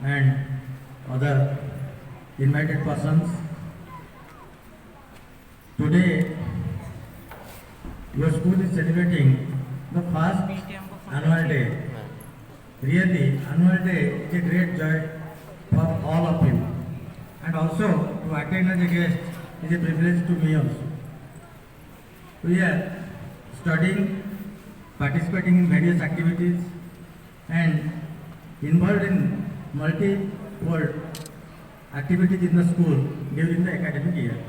and other invited persons. Today, your school is celebrating the first annual day. Really, annual day is a great joy for all of you. And also, to attend as a guest is a privilege to me also. We are studying, participating in various activities, and involved in multi-fold activities in the school during the academic year.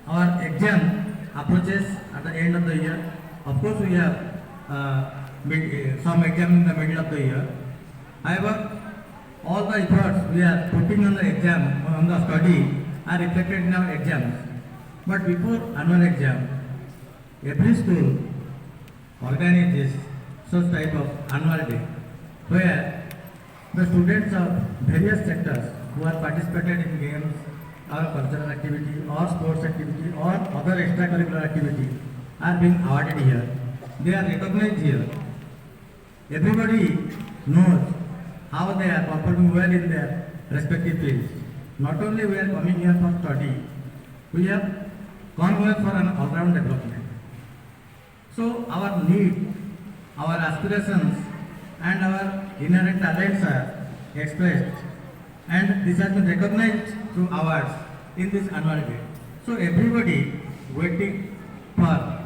Our exam approaches at the end of the year. Of course, we have some exam in the middle of the year. However, all the efforts we are putting on the exam, on the study, are reflected in our exams. But before annual exam, every school organizes such type of annual day, where the students of various sectors who are participated in games or cultural activity or sports activity or other extracurricular activity are being awarded here. They are recognized here. Everybody knows how they are performing well in their respective fields. Not only we are coming here for study, we have come here for an all-round development. So our need, our aspirations and our inherent talents are expressed, and this has been recognized through awards in this annual day. So everybody waiting for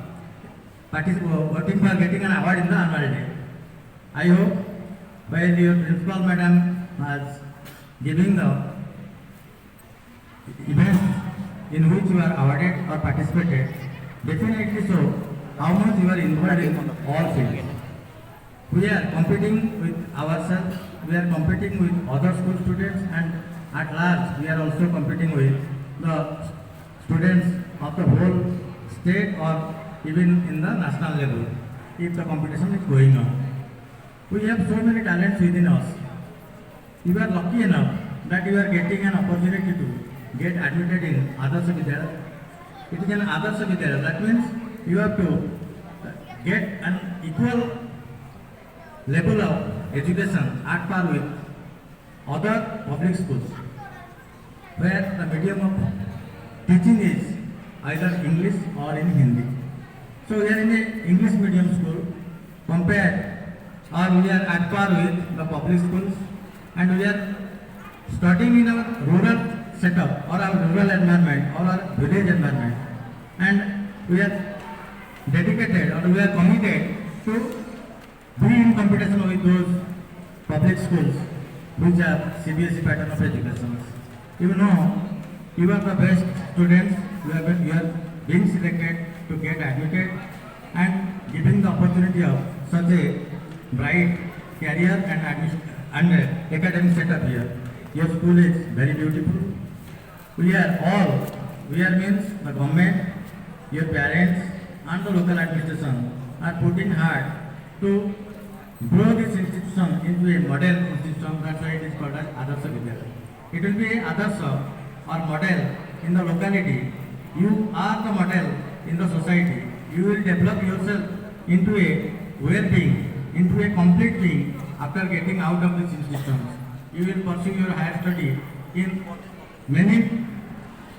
getting an award in the annual day. I hope while your principal madam was giving the events in which you are awarded or participated, definitely show how much you are involved in all fields. We are competing with ourselves, we are competing with other school students, and at large we are also competing with the students of the whole state or even in the national level, if the competition is going on. We have so many talents within us. You are lucky enough that you are getting an opportunity to get admitted in Adarsh Vidyalaya. It is an Adarsh Vidyalaya. That means you have to get an equal level of education at par with other public schools, where the medium of teaching is either English or in Hindi. So we are in an English medium school compared, or we are at par with the public schools, and we are studying in our rural setup or our rural environment or our village environment, and we are dedicated or we are committed to be in competition with those public schools which are CBSE pattern of education. You know, you are the best students, you are being selected to get admitted and giving the opportunity of such a bright career and admission and academic setup here. Your school is very beautiful. We are means the government, your parents and the local administration are putting hard to grow this institution into a model institution. That's why it is called as Adarsh Vidyalaya. It will be a Adarsh or model in the locality. You are the model in the society. You will develop yourself into a well-being, into a complete being after getting out of this institution. You will pursue your higher study in many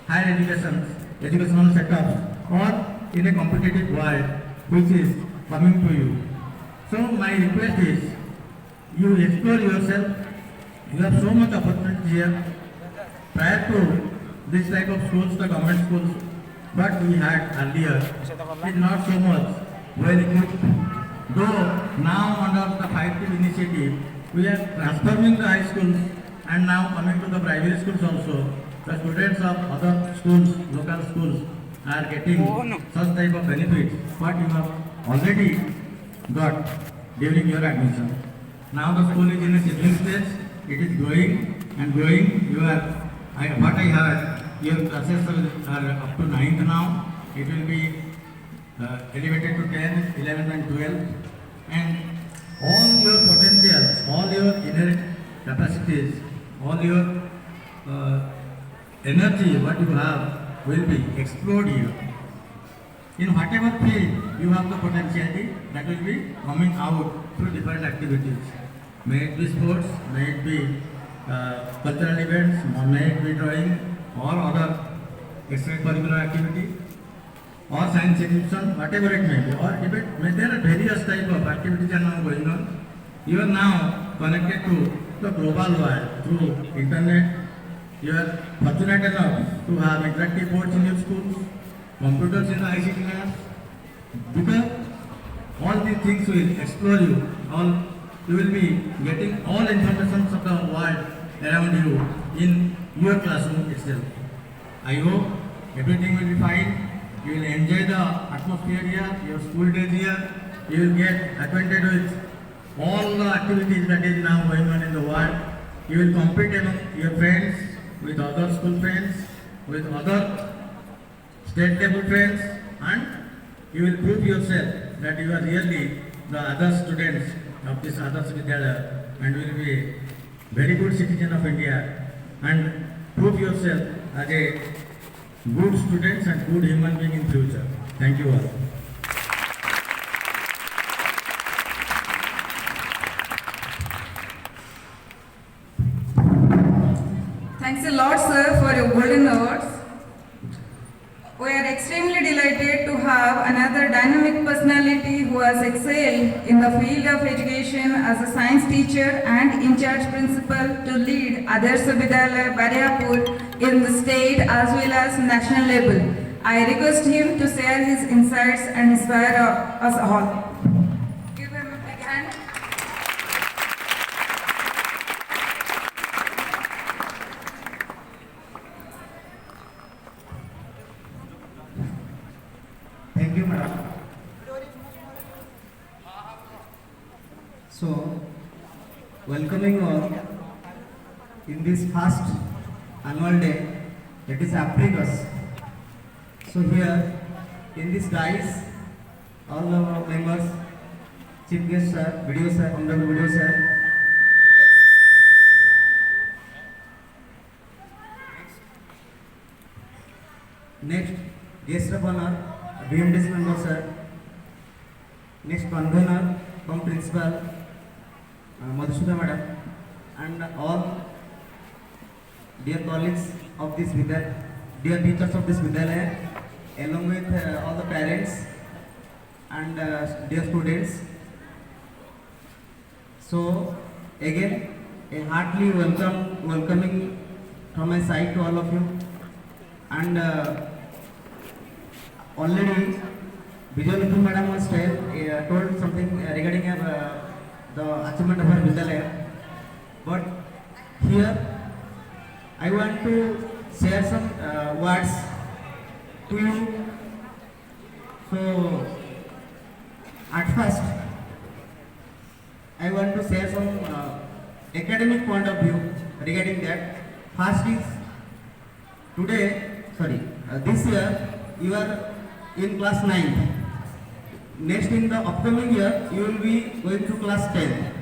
higher educational setups or in a competitive world which is coming to you. So my request is, you explore yourself. You have so much opportunity here. Prior to this type of schools, the government schools, but we had earlier, is not so much well equipped. Though now under the 5 initiative, we are transforming the high schools and now coming to the private schools also. The students of other schools, local schools, are getting such type of benefits what you have already got during your admission. Now the school is in a seedling stage. It is growing and growing. What I heard, your classes are up to 9th now. It will be elevated to 10th, 11th and 12th. And all your potentials, all your inherent capacities, all your energy, what you have, will be explored here. In whatever field you have the potentiality, that will be coming out through different activities. May it be sports, may it be cultural events, maybe drawing or other extracurricular activity or science exhibition, whatever it may be, or even there are various type of activities are now going on. You are now connected to the global world through internet. You are fortunate enough to have interactive boards in your schools, computers in the ICT labs, because all these things will explore you. You will be getting all information of the world around you in your classroom itself. I hope everything will be fine. You will enjoy the atmosphere here, your school days here. You will get acquainted with all the activities that is now going on in the world. You will compete among your friends, with other school friends, with other state level friends, and you will prove yourself that you are really the other students of this Adarsh Vidyalaya and will be a very good citizen of India and prove yourself as a good students and good human being in future. Thank you all. Thanks a lot, sir, for your golden words. We are extremely delighted to have another dynamic personality who has excelled in the field of education as a science teacher and in-charge principal to lead Adarsh Vidyalaya Baryapur in the state as well as national level. I request him to share his insights and inspire us all. Give him a big hand. Thank you, madam. So, welcoming you all in this first annual day, that is Apricus. So here, in this dice, all our members, chief guest sir, video sir, honorable video sir. Next, guest of honor, BMDC member sir. Next, convener from principal, Madhusuda madam, and all dear colleagues of this Vidyalaya, dear teachers of this Vidyalaya, along with all the parents and dear students. So again, a heartily welcoming from my side to all of you, and already Vijay madam was told something regarding the achievement of our Vidyalaya, but here I want to share some words to you. So at first I want to share some academic point of view regarding that. First is this year you are in class 9th. Next, in the upcoming year you will be going to class 10.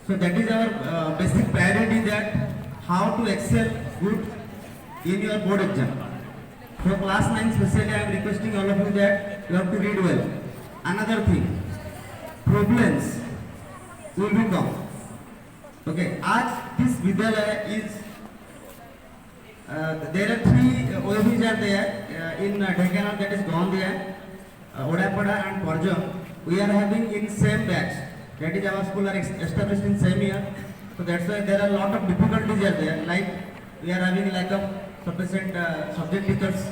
So that is our basic priority, that how to excel good in your board exam. So class 9 especially I am requesting all of you that you have to read well. Another thing, problems will be come. Okay, as this Vidyalaya is there are 3 OAVs are there in Dhekana, that is Gondia, Odapada and Porjam. We are having in same batch. That is, our school are established in same year. So that's why there are a lot of difficulties are there. Like we are having lack of sufficient subject teachers.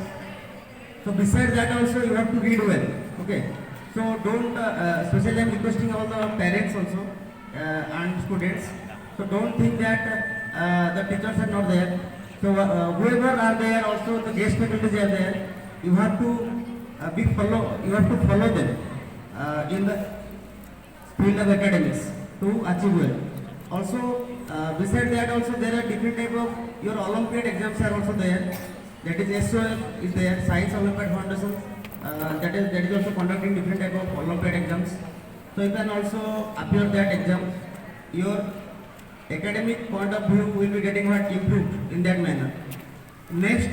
So besides that also you have to read well. Okay. So don't, especially I am requesting all the parents also and students. So don't think that the teachers are not there. So whoever are there, also the guest faculties are there. You have to You have to follow them in the field of academics to achieve well. Also, besides that, also there are different type of your Olympiad exams are also there. That is SOF is there, Science Olympiad Foundation. That is also conducting different type of Olympiad exams. So you can also appear that exam. Your academic point of view will be getting improved in that manner. Next,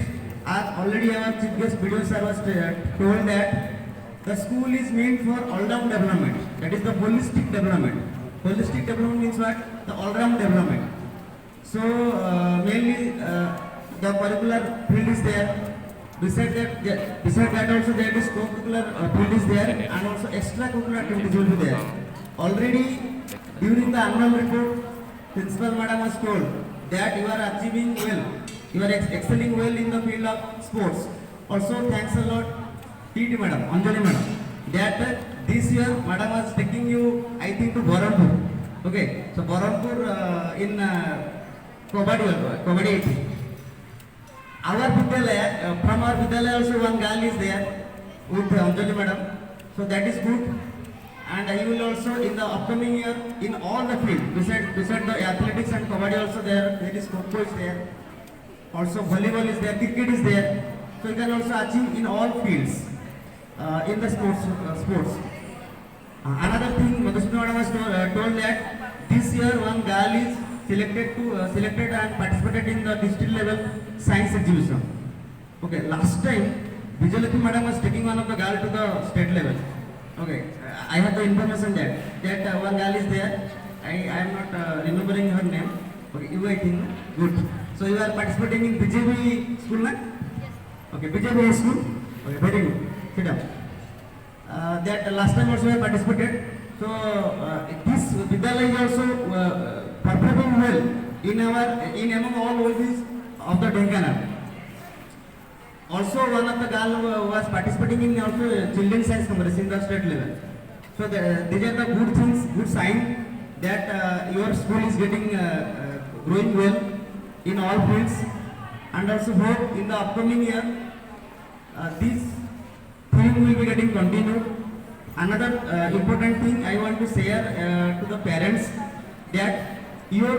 as already our chief guest video sir was told that the school is meant for all-round development. That is the holistic development. Holistic development means what? The all-round development. So mainly the curricular field is there. Beside that also there is co-curricular field is there, and also extracurricular activities will be there. Already during the annual report, principal madam has told that you are achieving well, you are excelling well in the field of sports. Also thanks a lot TT madam, Anjali madam, that this year madam was taking you I think to Barampur. Okay, so Barampur in Kabaddi. Our Vidyalaya, from our Vidyalaya also one girl is there with Anjali madam. So that is good. And I will also in the upcoming year in all the field, beside the athletics and Kabaddi also there is Kho is there. Also volleyball is there, cricket is there. So you can also achieve in all fields in the sports. Another thing, Madhusudhan madam was told that this year one girl is selected and participated in the district level science exhibition. Okay, last time Vijayalakshmi madam was taking one of the girl to the state level. Okay, I have the information that one girl is there. I am not remembering her name. Okay, you I think good. So you are participating in BJP school, na? Okay, BJP school. Okay, very good. Sit down. That last time also I participated. So this Vidyalaya is also performing well in among all OBs of the Dhenkanal. Also one of the girl was participating in also children's science congress in the state level. So these are the good things, good sign that your school is getting growing well in all fields, and also hope in the upcoming year this thing will be getting continued. Another important thing I want to share to the parents that your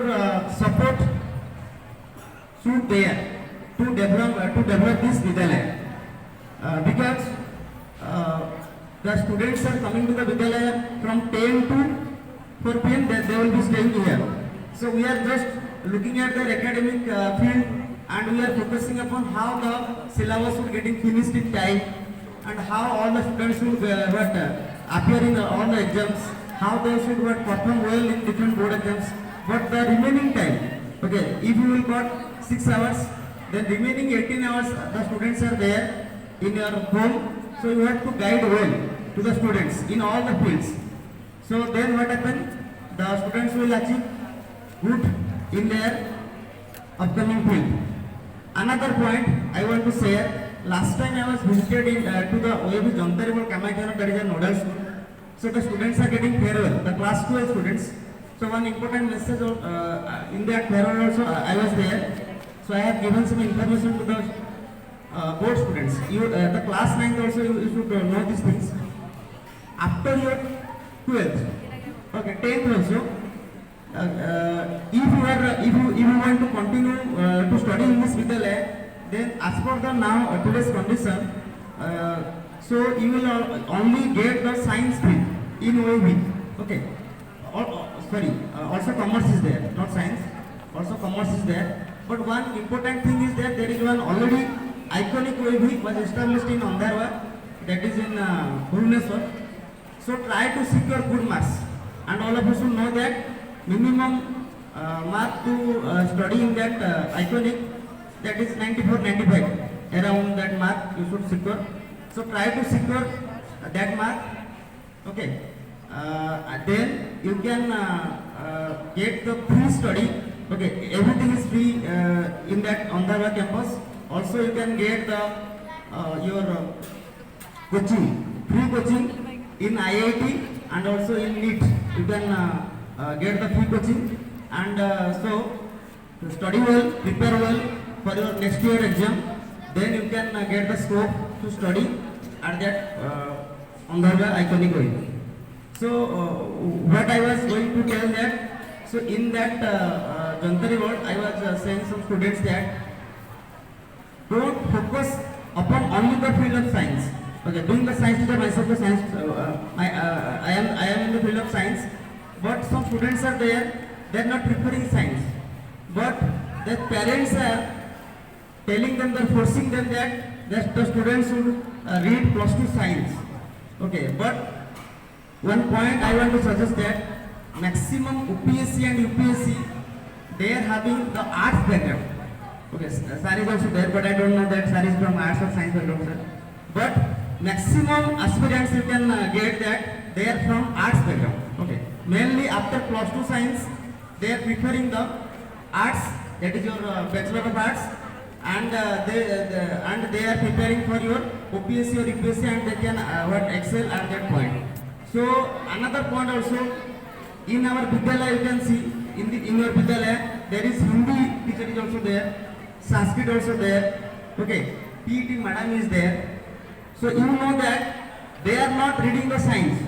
support should there to develop this Vidyalaya because the students are coming to the Vidyalaya from 10 to 4 p.m. they will be staying here. So we are just looking at their academic field, and we are focusing upon how the syllabus will getting finished in time, and how all the students will appear in all the exams, how they should perform well in different board exams. But the remaining time, okay, if you will got 6 hours, then remaining 18 hours the students are there in your home. So you have to guide well to the students in all the fields. So then what happens? The students will achieve good in their upcoming field. Another point I want to share. Last time I was visited to the OAB Jantaribol Kamakhya, that is a nodal school. So the students are getting farewell, the class 12 students. So one important message in that farewell also I was there. So I have given some information to the board students. The class 9th also you should know these things. After your 12th, okay, 10th also, if you want to continue to study in this Vidyalaya, then as per the now today's condition, so you will only get the science field in OAB. Okay. Also commerce is there, not science. Also commerce is there. But one important thing is that there is one already iconic OAB was established in Andarwa, that is in Bhubaneswar. So try to secure good marks, and all of us should know that minimum mark to study in that iconic, that is 94-95, around that mark you should secure. So try to secure that mark. Okay. Then you can get the free study. Okay, everything is free in that Andarwa campus. Also you can get the your coaching, free coaching in IIT and also in NEET. You can get the free coaching, and so study well, prepare well for your next year exam. Then you can get the scope to study at that Andarwa iconic way. So what I was going to tell that, so in that Jantari word I was saying some students that don't focus upon only the field of science. Okay, doing the science teacher myself, the science I am in the field of science, but some students are there, they are not preferring science, but their parents are telling them, they are forcing them that the students should read +2 science. Okay, but one point I want to suggest that maximum UPSC and UPSC they are having the arts background. Okay, sir is also there, but I don't know that sir is from arts or science background, sir. But maximum aspirants you can get that they are from arts background. Okay, mainly after +2 science, they are preferring the arts, that is your Bachelor of Arts, and they are preparing for your OPSC or UPSC, and they can excel at that point. So another point also, in our Vidyalaya you can see, in your Vidyalaya there is Hindi teacher is also there, Sanskrit also there, okay, PET madam is there. So you know that they are not reading the science,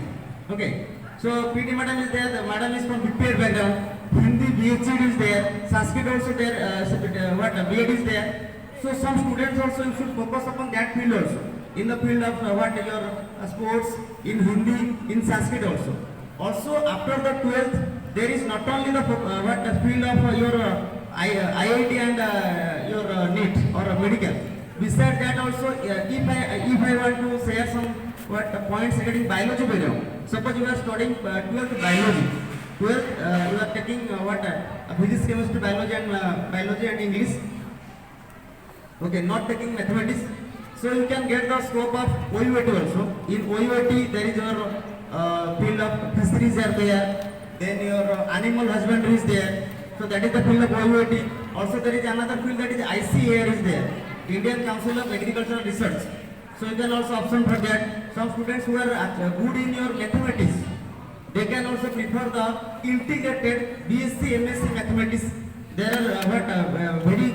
okay. So PET madam is there, the madam is from BPED background, Hindi BHD is there, Sanskrit also there, BEd is there. So some students also you should focus upon that field also, in the field of your sports, in Hindi, in Sanskrit also. Also after the 12th, there is not only the field of your IIT and your NEET or medical. Besides that also, if I want to share some points regarding biology background. Suppose you are studying 12th biology. 12th you are taking physics, chemistry, biology and English. Okay, not taking mathematics. So you can get the scope of OUAT also. In OUAT there is your field of fisheries are there. Then your animal husbandry is there. So that is the field of OUAT. Also there is another field, that is ICAR is there, Indian Council of Agricultural Research. So you can also option for that. Some students who are good in your mathematics, they can also prefer the integrated BSc, MSc mathematics. There are very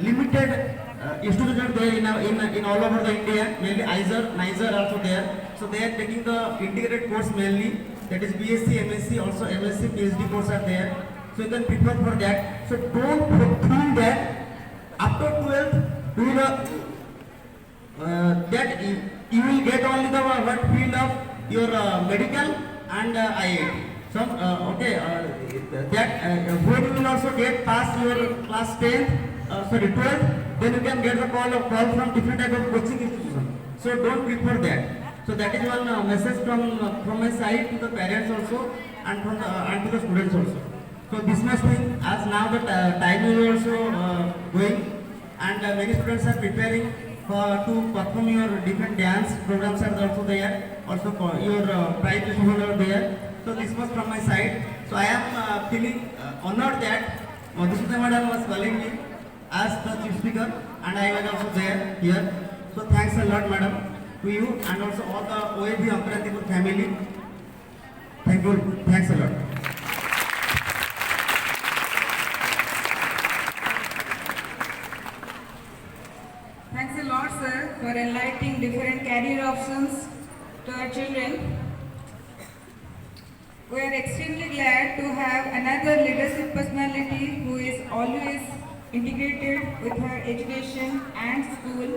limited institutes are there in all over the India, mainly NISER also there. So they are taking the integrated course mainly, that is BSc, MSc, also MSc, PhD course are there. So you can prepare for that. So don't think that after 12th you will that you will get only the field of your medical and IIT. So when you will also get past your class 12th, then you can get the call from different type of coaching institution. So don't prefer that. So that is one message from my side to the parents also, and to the students also. So this much thing, as now the time is also going, and many students are preparing to perform your different dance programs are also there. Also your prize distribution are there. So this was from my side. So I am feeling honored that Madhusudha Madam was calling me as the chief speaker, and I was also there here. So thanks a lot, Madam, to you and also all the OAB Ankarantipur family. Thank you. Thanks a lot. Thanks a lot, sir, for enlightening different career options to our children. We are extremely glad to have another leadership personality who is always integrated with her education and school.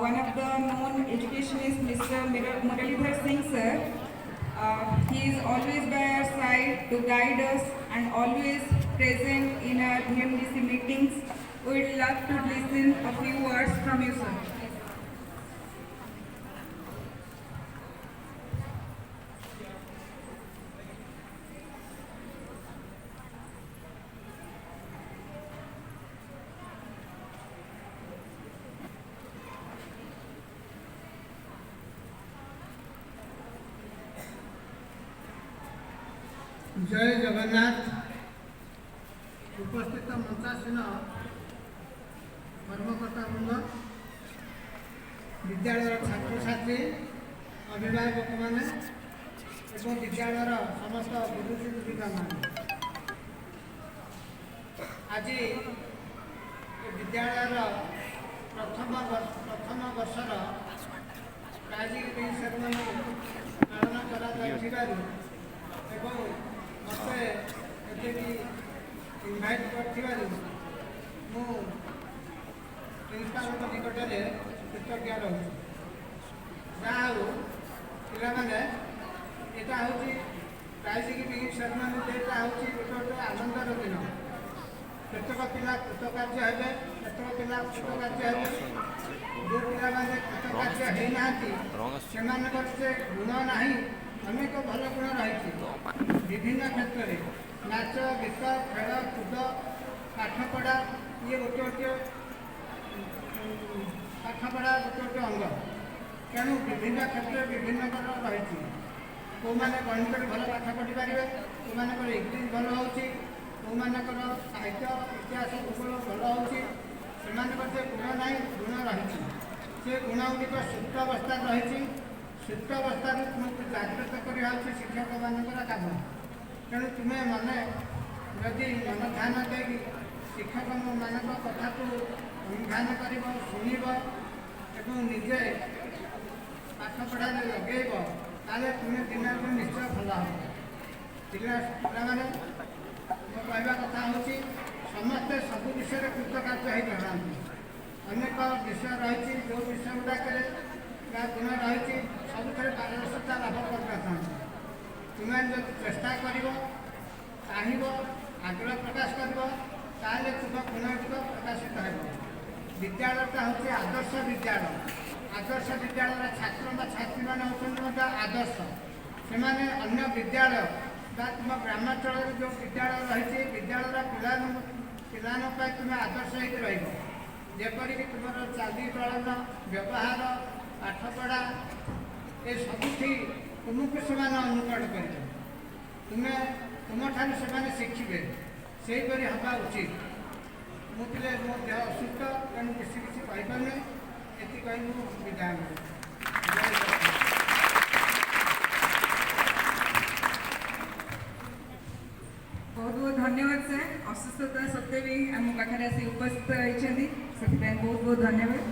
One of the known educationists, Mr. Muralidhar Singh, sir. He is always by our side to guide us and always present in our BMDC meetings. We would love to listen a few words from you, sir. जय जगन्नाथ। उपस्थित मंचासीन कर्मकर्ता वृंद, विद्यालय छात्र छात्री, अभिभावक मैंने एवं विद्यालय समस्त गुरुजनगण मैंने आज विद्यालय प्रथम वर्षर प्राइज सेरेमनी पालन कर मत इनभाइट कर प्रिंसिपाल निकट में कृतज्ञ रही जहाँ पाने यहाँ हूँ प्राइज गिविंग सेरेमनी डेटा हूँ गोटे आनंदर दिन। केतक पिला कृतकार्य हे, केतक पिला कृतकार्य हे, जो पाने कृतकार्य होना से गुण ना अनेक भल गुण रही विभिन्न क्षेत्र में नाच गीत खेल कूद पाठपढ़ा ये गोटे गोटे पाठपढ़ा गोटे गोटे अंग तेणु विभिन्न क्षेत्र विभिन्न रही कौ मैंने गणित भल पाठ पढ़ी पारे कौ मान इंग्लीश भल हो साहित्य इतिहास भूगोल भल हो से गुण ना गुण रही से गुण गुड़िक सुप्त अवस्था रही सुप्त अवस्था तुमको जागृत करवा शिक्षक मानकर काम तेणु तुम्हें मन जदि मन ध्यान दे शिक्षक मान कथा को अनुध्यान कर शुणव एवं निजे पाठपढ़ा लगे ताले तुम्हें दिन दिन निश्चय भल हम पाने मो कहवा कथा हूँ समस्ते सब विषय कृतकार्य हो जाती अनेक विषय रही जो विषय गुड़ाक गुण रही सब पारदर्शिता लाभ करता तुम्हें जब चेष्टा कर चाहब आग्रह प्रकाश कर तुम गुण गुड़ प्रकाशित हो विद्यालयटा हूँ आदर्श विद्यालय आदर्श विद्यालय छात्र छात्री मैंने होती आदर्श से अन्य विद्यालय तुम ग्रामांचल जो विद्यालय रही विद्यालय पिला तुम्हें आदर्श होपरिक तुम चाली चलन व्यवहार पाठपढ़ा ये सबुठ तुमको से अनुकरण कर तुम्हें तुम ठार से शिखे से हवा उचित मुझे मो देह असुस्थ तेणु बेसी किसी कहीपे ये कही मुझे विदाय बहुत बहुत धन्यवाद सर असुस्थता सत्वे भी आम पाखे आसी उपस्थित होती से बहुत बहुत धन्यवाद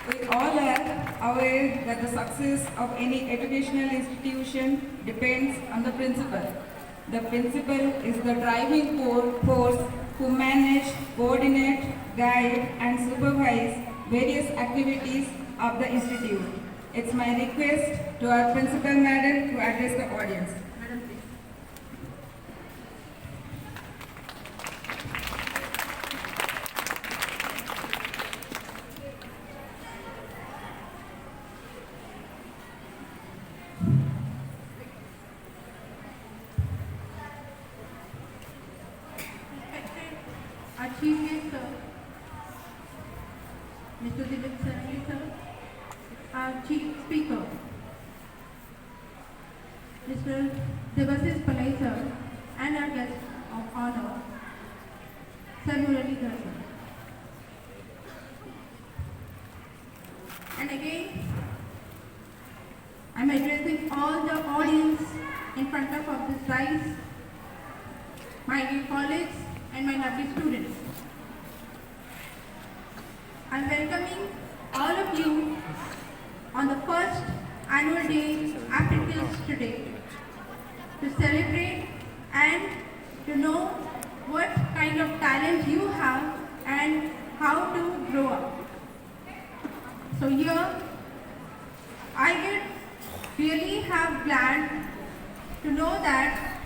We all are aware that the success of any educational institution depends on the principal. The principal is the driving force who manage, coordinate, guide and supervise various activities of the institute. It's my request to our principal madam to address the audience. Madam, please. Our chief guest, sir, Mr. Dilip Sarangi, sir, our chief speaker, Mr. Devasis Palai, sir, and our guest of honor, Sir Muralidhar, sir. And again, I'm addressing all the audience in front of this dais, my dear colleagues, and my lovely students. I'm welcoming all of you on the first annual day after Kills today to celebrate and to know what kind of talent you have and how to grow up. So here, I get really have glad to know that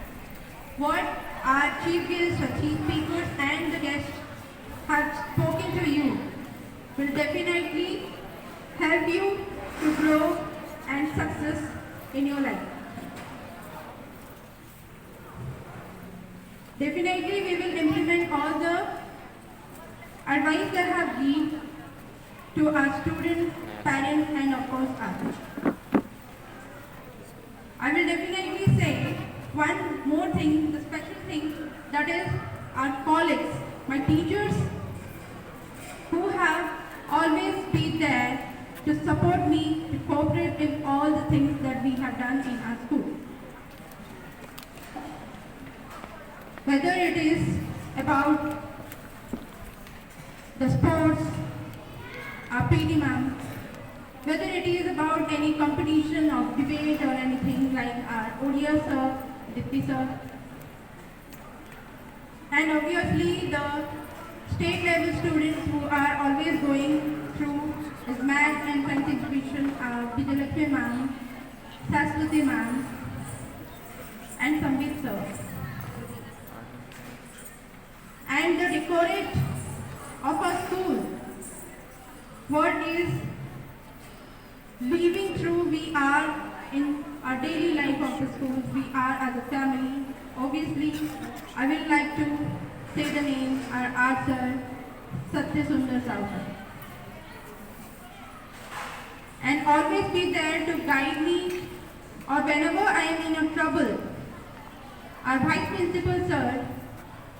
what our chief guests, our chief speakers and the guests have spoken to you will definitely help you to grow and success in your life. Definitely we will implement all the advice that have given to our students, parents and of course us. I will definitely say one more thing, the special thing, that is our colleagues, my teachers who have always been there to support me, to cooperate in all the things that we have done in our school. Whether it is about the sports, our PT ma'am, whether it is about any competition of debate or anything like our ODS sir, Dipti sir, and obviously the state level students who are always going through this math and science exhibition are Vijayalakshmi ma'am, Saswati ma'am, and Sambit sir. And the decorate of our school, what is living through we are in our daily life of the schools, we are as a family. Obviously, I will like to say the name, our sir, Satya Sundar Rao sir. And always be there to guide me or whenever I am in a trouble. Our Vice Principal sir,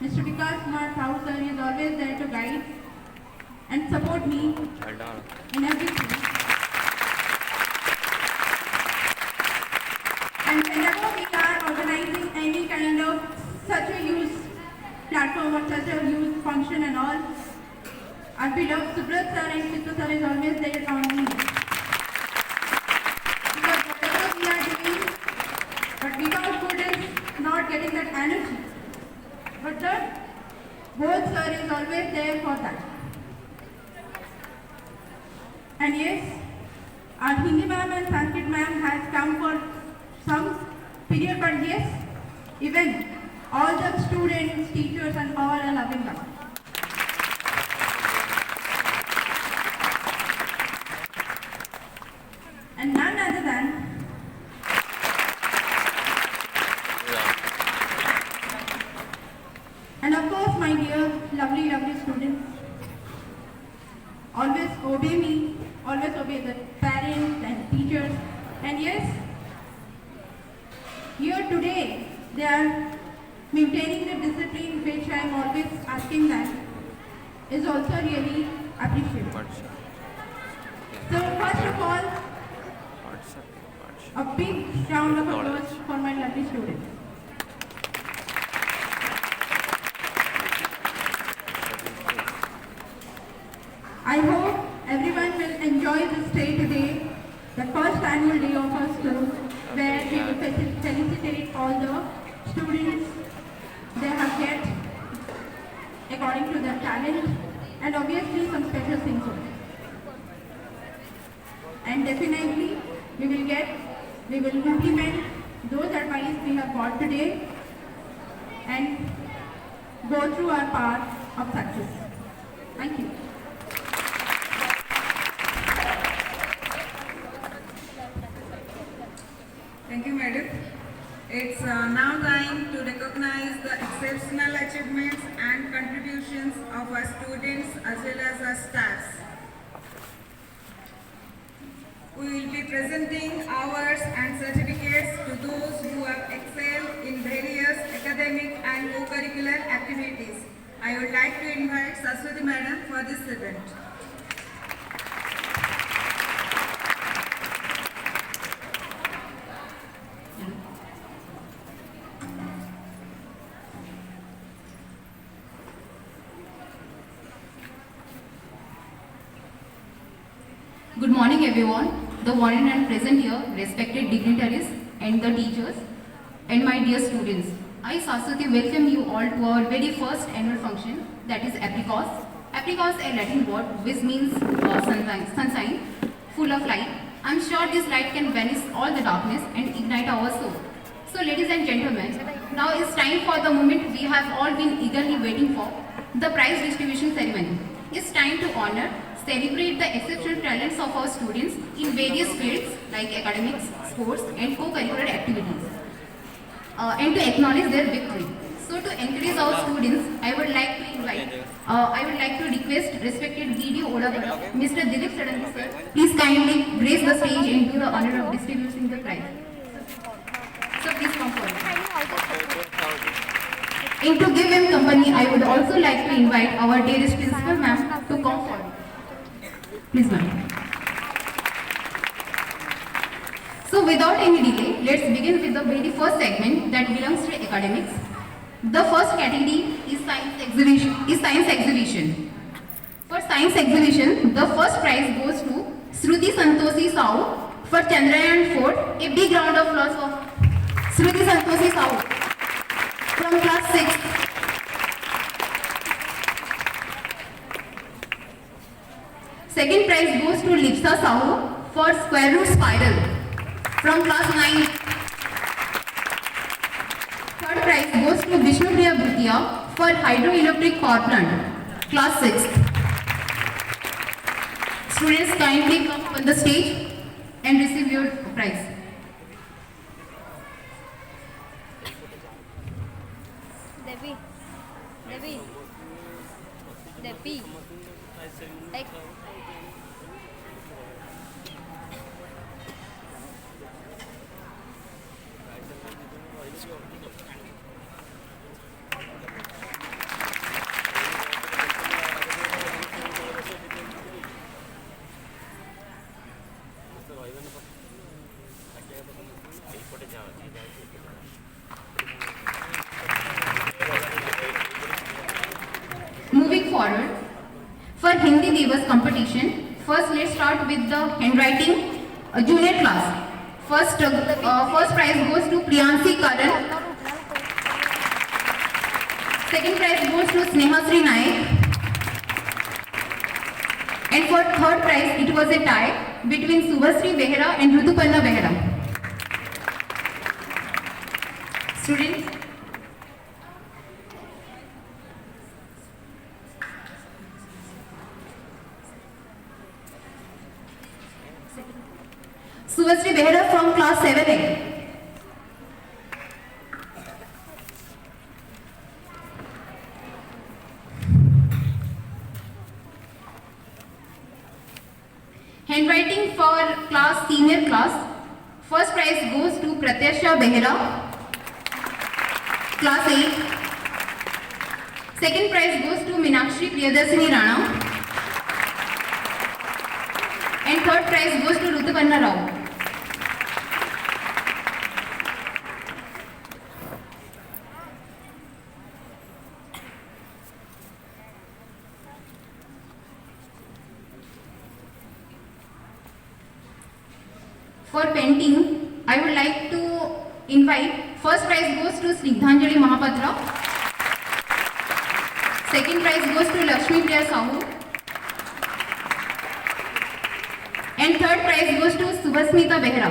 Mr. Vikas Kumar Rao sir is always there to guide and support me in everything. And whenever we are organizing any kind of such a youth platform or such a youth function and all, our beloved Subrat sir and Chitta sir is always there on me. Because whatever we are doing, but without good is not getting that energy. But the both sir is always there for that. And yes, our Hindi ma'am and Sanskrit ma'am has come for some period, but yes, even all the students, teachers and all are loving them. And none other than and of course my dear lovely students, always obey me, always obey the parents and teachers. And yes, here today they are maintaining the discipline which I am always asking them is also really appreciated. So first of all, a big round of applause for my lovely students. I hope everyone will enjoy this day today, the first annual day of our school, where we will felicitate all the students they have get according to their talent and obviously some special things also. And definitely we will implement those advice we have got today and go through our path of success. Thank you. Thank you, madam. It's now time to recognize the exceptional achievements and contributions of our students as well as our staffs. We will be presenting awards and certificates to those who have excelled in various academic and co-curricular activities. I would like to invite Saraswati madam for this event. Good morning everyone, the one and present here, respected dignitaries and the teachers and my dear students. I Saraswati welcome you all to our very first annual function, that is Apricos. Apricos a Latin word which means sunshine, full of light. I am sure this light can banish all the darkness and ignite our soul. So ladies and gentlemen, now it's time for the moment we have all been eagerly waiting for, the prize distribution ceremony. It's time to honor, celebrate the exceptional talents of our students in various fields like academics, sports and co-curricular activities and to acknowledge their victory. So to encourage our students, I would like to request respected video Odabara, Mr. Dilip Sadangi sir, please kindly grace the stage and do the honor of distributing the prize. So please come forward. And to give him company, I would also like to invite our dearest principal ma'am to come forward. Please ma'am. So without any delay, let's begin with the very first segment that belongs to academics. The first category is science exhibition. For science exhibition, the first prize goes to Shruti Santoshi Sao for Chandrayaan 4. A big round of applause for Shruti Santoshi Sao from class 6. Second prize goes to Lipsa Sahu for square root spiral from class 9. Third prize goes to Vishnupriya Bhutia for hydroelectric power plant, class 6. Students kindly come on the stage. and receive your prize. Debbie. Like. Moving forward, for Hindi Divas competition, first let's start with the handwriting junior class. First prize goes to Priyansi Karan. Second prize goes to Snehasri Naik. And for third prize, it was a tie between Subhasri Behera and Rituparna Behera. Students, Subhasri Behera from class 7A. Handwriting for class senior class. First prize goes to Pratyasha Behera, class 8. Second prize goes to Meenakshi Priyadarshini Rana. And third prize goes to Rituparna Rao. For painting, I would like to invite, first prize goes to Snigdhanjali Mahapatra. Second prize goes to Lakshmi Priya Sahu. And third prize goes to Subhasmita Behera.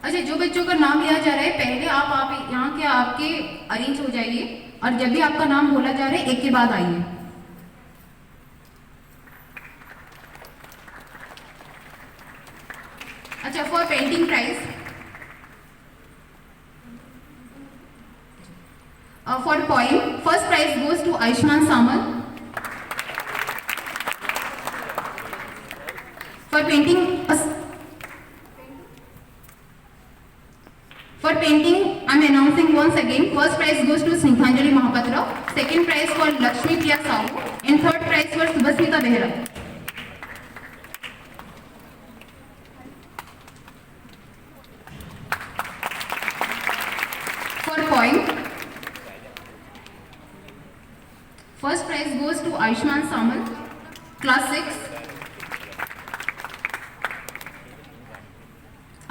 अच्छा, जो बच्चों का नाम लिया जा रहा है पहले आप यहाँ के आपके अरेंज हो जाइए और जब भी आपका नाम बोला जा रहा है एक के बाद आइए। अच्छा, for painting prize, for poem first prize goes to Ayushman Samal. For painting For painting, I am announcing once again, first prize goes to Snigdhanjali Mahapatra, second prize for Lakshmi Priya Sahu, and third prize for Subhasmita Behera. For poem, first prize goes to Aishman Samal, class 6.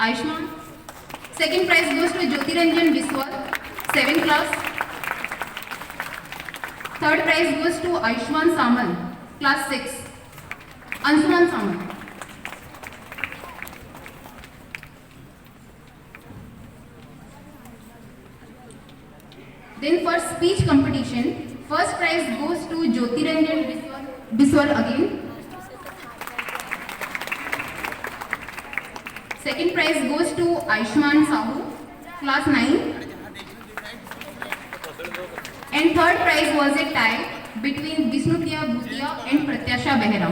Aishman. Second prize goes to Jyotiranjan Biswal, 7th class. Third prize goes to Aishman Samal, class 6. Ansuman Samal. Then for speech competition, first prize goes to Jyotiranjan Biswal again. Second prize goes to Aishman Sahu, class 9. And third prize was a tie between Vishnupriya Bhutia and Pratyasha Behera.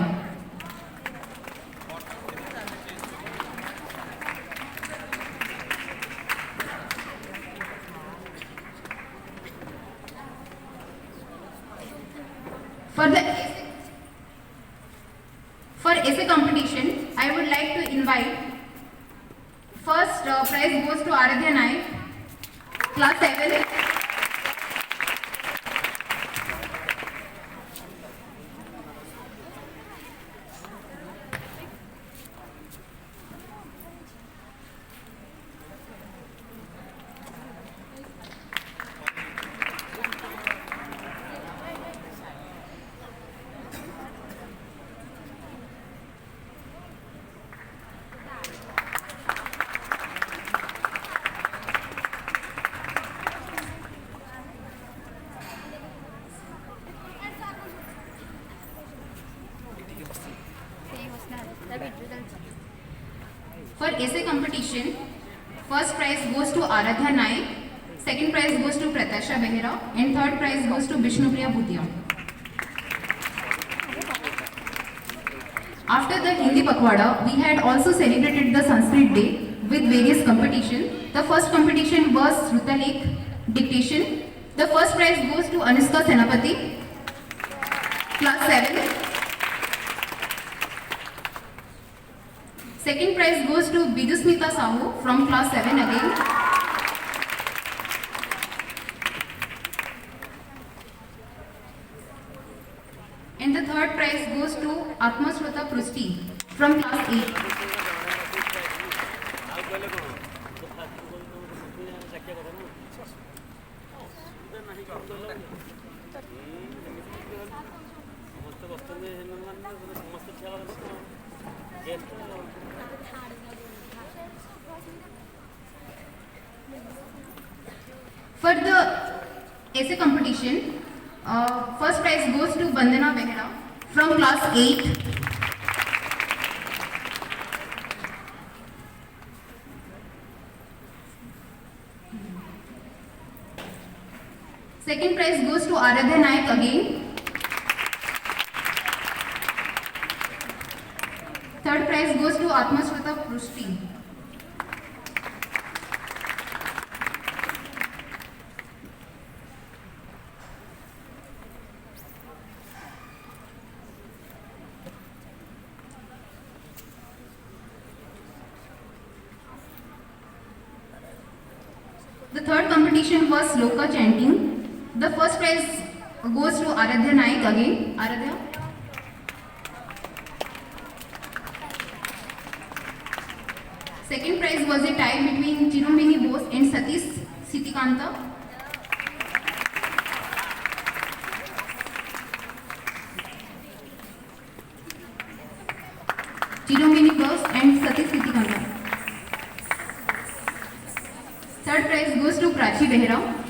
For essay competition, I would like to invite. First prize goes to Aradhya Naik, class 7. For essay competition, first prize goes to Aradhya Naik, second prize goes to Pratasha Behera, and third prize goes to Vishnupriya Bhutia. After the Hindi Pakhwada, we had also celebrated the Sanskrit Day with various competitions. The first competition was Shrutalekh dictation. The first prize goes to Anushka Senapati, class 7. Second prize goes to Bidusmita Sahu from class 7 again. And the third prize goes to Atmashrota Prusti from class 8. For the essay competition, first prize goes to Vandana Behera from class 8. Second prize goes to Aradhya Naik again. Third prize goes to Atmashrota Prusti. The third competition was Sloka chanting. The first prize goes to Aradhya Naik again. Aradhya. Second prize was a tie between Chirumbini Bose and Satish Sitikanta. Chirumbini Bose and Satish Sitikanta. Third prize goes to Prachi Behera.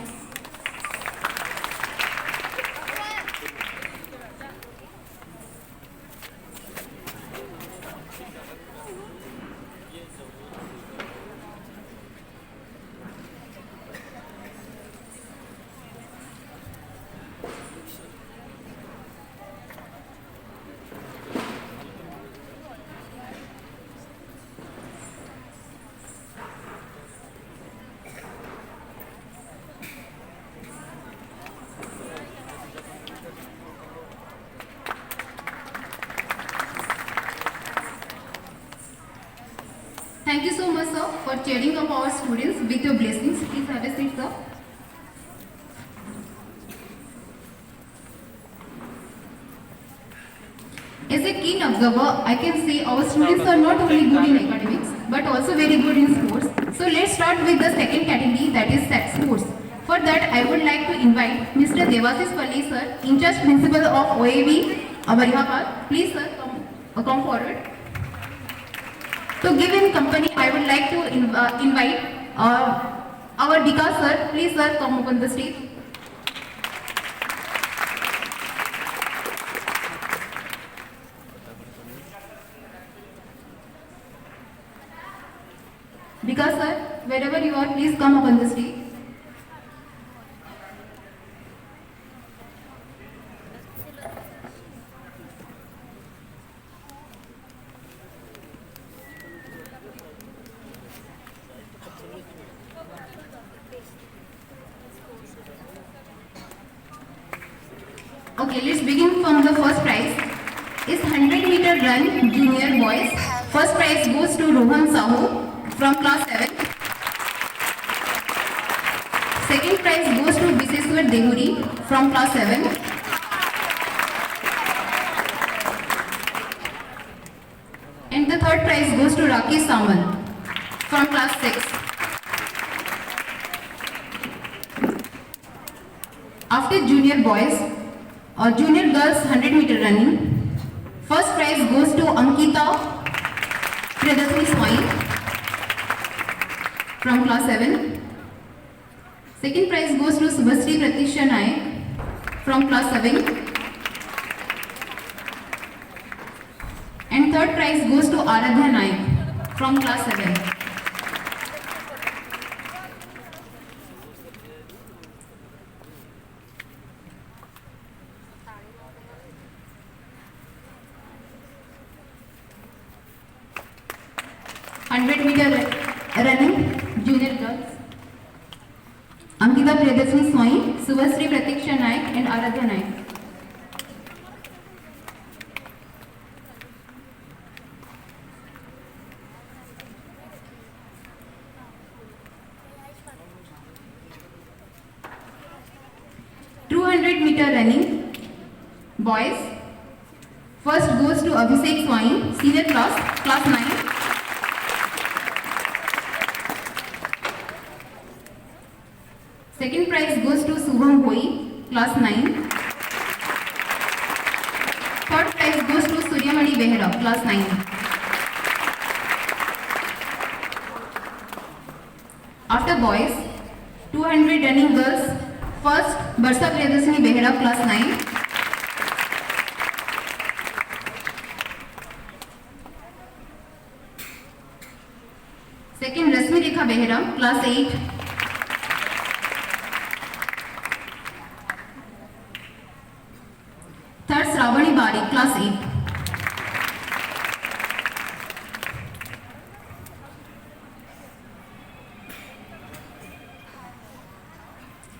Thank you so much, sir, for cheering up our students with your blessings. Please have a seat, sir. As a keen observer, I can say our students are not only good in academics, but also very good in sports. So let's start with the second category, that is set sports. For that, I would like to invite Mr. Devasis Palli, sir, in charge principal of OAV, Abarihapal. Please, sir, come forward. To give him company, I would like to invite our Vikas sir. Please, sir, come up on the stage. Vikas sir, wherever you are, please come up on the stage. Okay, let's begin from the first prize. It's 100-meter run junior boys. First prize goes to Rohan Sahu from class 7. Second prize goes to Viseswar Dehuri from class 7. And the third prize goes to Rakesh Samal from class 6. After junior boys, or junior girls 100-meter running, first prize goes to Ankita Priyadarshini Swai from class 7. Second prize goes to Subhasri Pratisha Naik from class 7. And third prize goes to Aradhya Naik from class 7. running junior girls. Ankita Priyadashini Swai, Subhasri Pratiksha Naik and Aradhya Naik. Meter running boys. First goes to Abhishek Swai, senior class 9. Second prize goes to Subham Bhoi, class 9. Third prize goes to Suryamani Behera, class 9. After boys, 200 running girls. First, Barsa Priyadashini Behera, class 9. Second, Rasmi Rekha Behera, class 8. Third, Shravani Bari, class 8.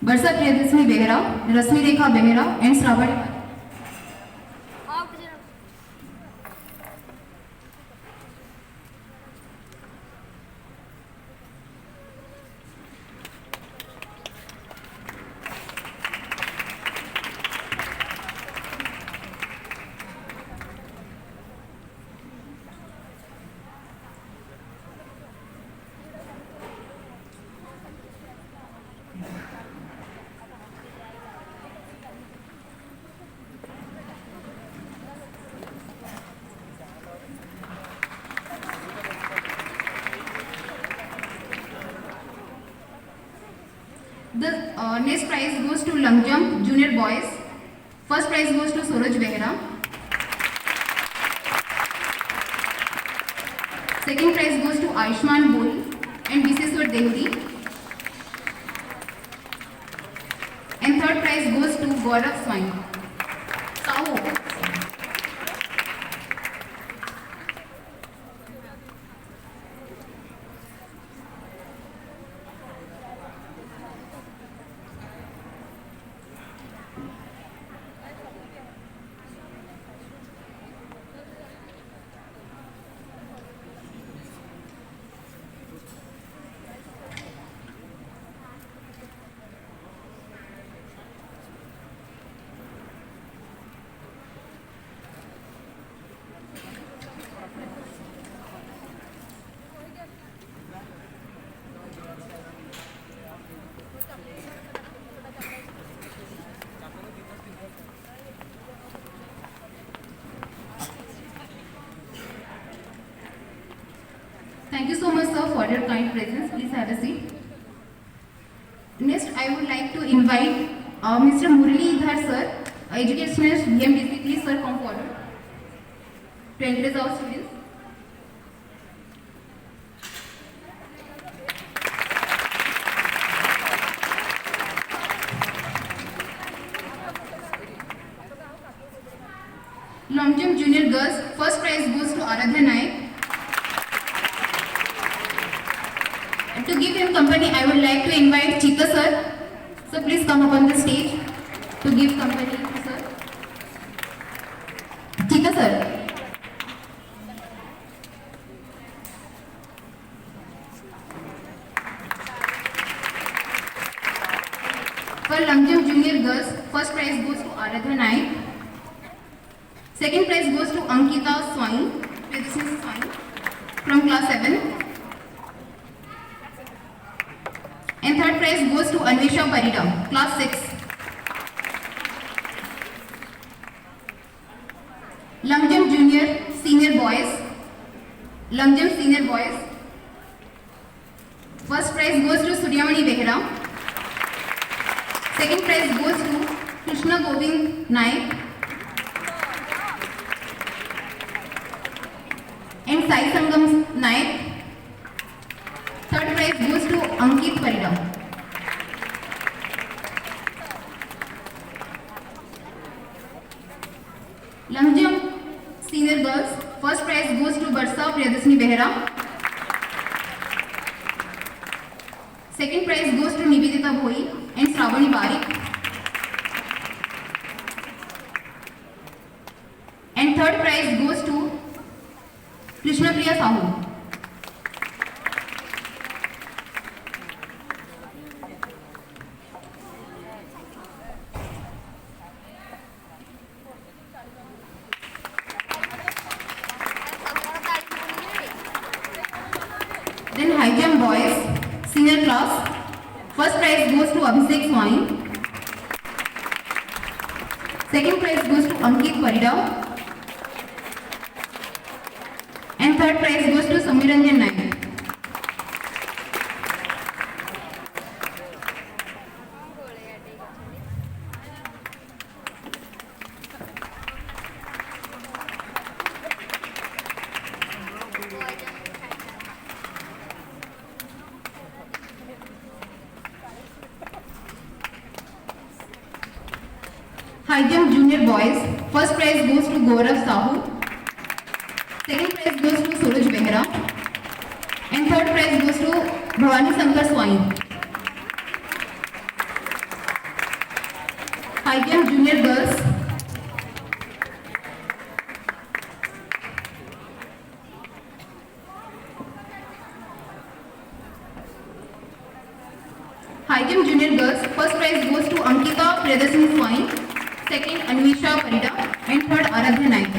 Barsa Priyadashini Behera, Rasmi Rekha Behera and Shravani Bari. The next prize goes to long jump junior boys. First prize goes to Suraj Behera. Second prize goes to Aishman Bol and Viseswar Dehuti. And third prize goes to Gaurav Swine. Sao. Thank you so much, sir, for your kind presence. Please have a seat. Next, I would like to invite Mr. Muralidhar, sir, educationist, BMDC. Please, sir, come forward to encourage our students. Long jump junior girls. First prize goes to Aradhya Naik. To give him company, I would like to invite Chita sir. So please come up on the stage to give company to sir. Chita sir. For long jump junior girls, first prize goes to Aradhya Naik. Second prize goes to Ankita Swine, Priyadashini Swine from class 7. And third prize goes to Anvesha Parida, class 6. Long jump junior senior boys. Long jump senior boys. First prize goes to Suryamani Behera. Second prize goes to Krishna Govind Naik. And Sai Sangam Naik. Long jump senior girls. First prize goes to Barsa Priyadashini Behra. Second prize goes to Nivedita Bhoi and Shravani Barik. And third prize goes to Krishna Priya Sahu. Then high jump boys, senior class. First prize goes to Abhishek Swani. Second prize goes to Ankit Parida. And third prize goes to Samiranjan Naik. High jump junior boys. First prize goes to Gaurav Sahu. Second prize goes to Suraj Behra. And third prize goes to Bhavani Shankar Swami. High jump junior girls. High jump junior girls. First prize goes to Ankita Priyadashini Swami. Second Anvisha Parida. And third Aradhya Naik.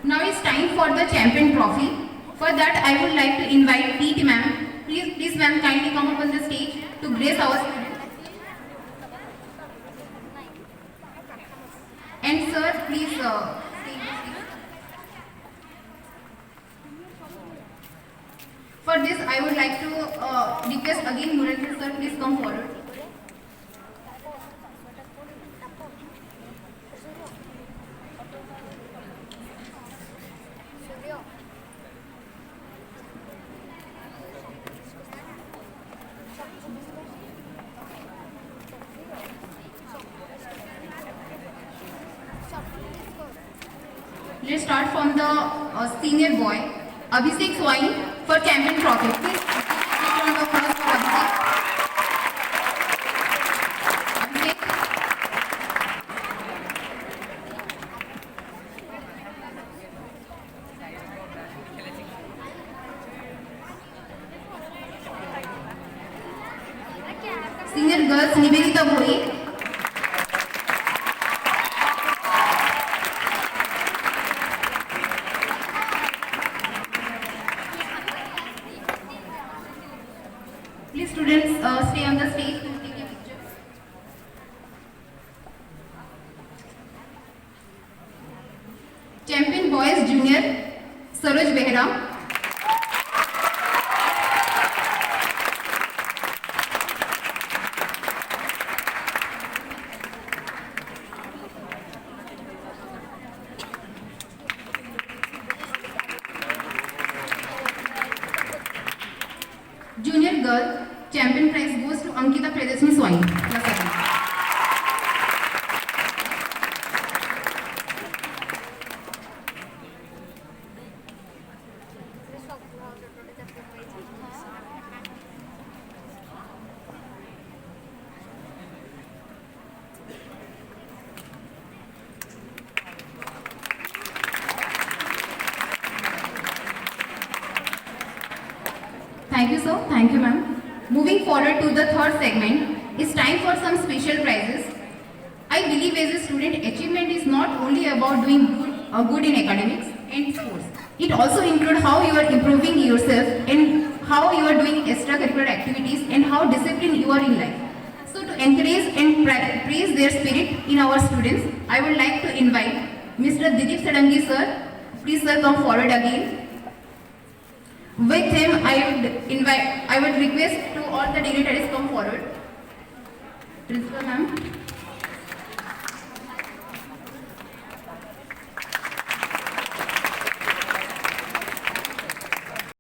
Now it's time for the champion trophy. For that, I would like to invite PT ma'am. Please ma'am, kindly come up on the stage to grace our students. And sir, please take the seat. For this, I would like to request again Murali sir, please come forward. Let's start from the senior boy, Abhishek Swai for champion trophy. Please take round of applause for Abhishek. Abhishek. Senior girls, Nivedita Bhoi. Please students stay on the stage to take a picture. Champion Boys Junior, Saroj Behra. Junior Girl, Champion Prize goes to Ankita Pradeshni Swami. Class 7. Thank you, sir. Thank you, ma'am. Moving forward to the third segment, it's time for some special prizes. I believe as a student, achievement is not only about doing good in academics and sports. It also includes how you are improving yourself and how you are doing extracurricular activities and how disciplined you are in life. So to encourage and praise their spirit in our students, I would like to invite Mr. Dilip Sadangi, sir. Please, sir, come forward again. With him, I would request to all the dignitaries come forward. Principal ma'am.